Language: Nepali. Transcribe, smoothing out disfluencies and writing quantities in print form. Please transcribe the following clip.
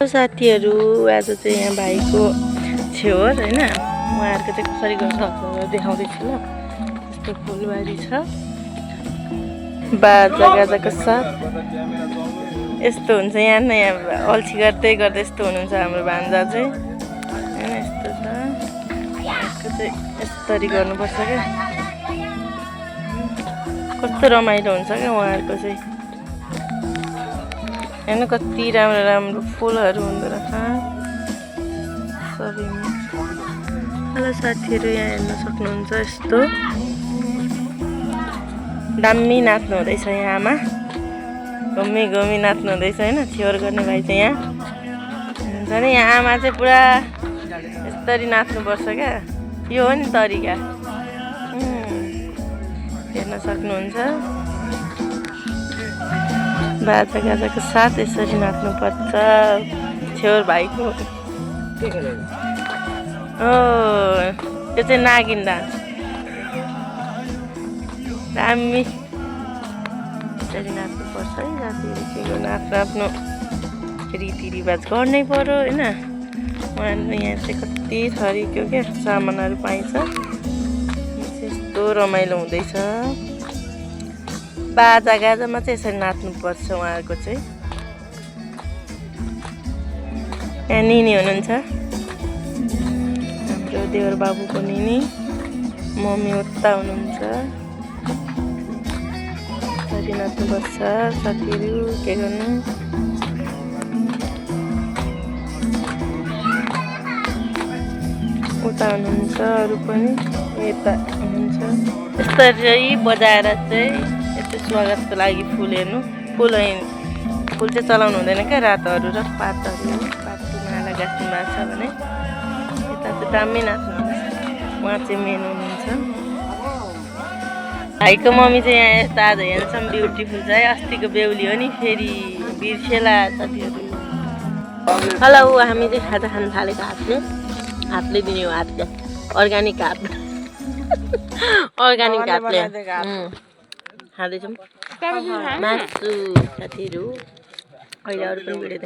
साथीहरू आज चाहिँ यहाँ भाइको छेवर हैन उहाँहरुको चाहिँ कसरी गर्छ देखाउँदैछु ल। यस्तो फुलबारी छ बाजागाजाको साथ यस्तो हुन्छ यहाँ नै अल्छी गर्दै गर्दै यस्तो हुनुहुन्छ हाम्रो भान्जा चाहिँ हैन यस्तो छ। यसको चाहिँ यसरी गर्नुपर्छ के कस्तो रमाइलो हुन्छ के उहाँहरुको चाहिँ हैन कति राम्रो राम्रो फुलहरु हुँदो रहेछ सबैमा। हेलो साथीहरु यहाँ हेर्न सक्नुहुन्छ यस्तो दामी नाच्नु हुँदैछ यहाँ आमा घुमी घुमी नाच्नु हुँदैछ हैन छेवर गर्ने भाइ चाहिँ यहाँ हुन्छ नि यहाँ आमा चाहिँ पुरा यसरी नाच्नु पर्छ क्या यो हो नि तरिका हेर्न सक्नुहुन्छ बाजागाजाको साथ यसरी नाच्नु पर्छ छेवर भाइको। ओ यो चाहिँ नागिन डान्स दामी यसरी नाच्नु पर्छ है जातिहरु के गर्नु आफ्नो आफ्नो रीतिरिवाज गर्नै पर्यो हैन। उहाँहरु यहाँ चाहिँ कति थरीको के सामानहरु पाइन्छ यस्तो रमाइलो हुँदैछ बाजागाजामा चाहिँ यसरी नाच्नु पर्छ उहाँहरुको चाहिँ। यहाँ निनी हुनुहुन्छ हाम्रो देवर बाबुको निनी मम्मी उता हुनुहुन्छ यसरी नाच्नु पर्छ साथीहरु के गर्नु। उता हुनुहुन्छ अरु पनि यता हुनुहुन्छ यसरी बजाएर चाहिँ यस्तो स्वागतको लागि फुल हेर्नु फुल चाहिँ चलाउनु हुँदैन क्या रातहरु र पातहरु पातको माला गाँच्नु भएको छ भने यता चाहिँ दामी नाच्नुहुन्छ उहाँ चाहिँ मेन हुनुहुन्छ। भाइको मम्मी चाहिँ यहाँ यता आज हेन्सम ब्युटिफुल छ है अस्तिको बेहुली हो नि फेरि बिर्सेला साथीहरु। हेलो हामी चाहिँ खाजा खान थालेको हातले दिने हो हातले अर्ग्यानिक हात अर्ग्यानिक हातले खाँदैछौँ मासु साथीहरु अहिले अरू पनि भिडियो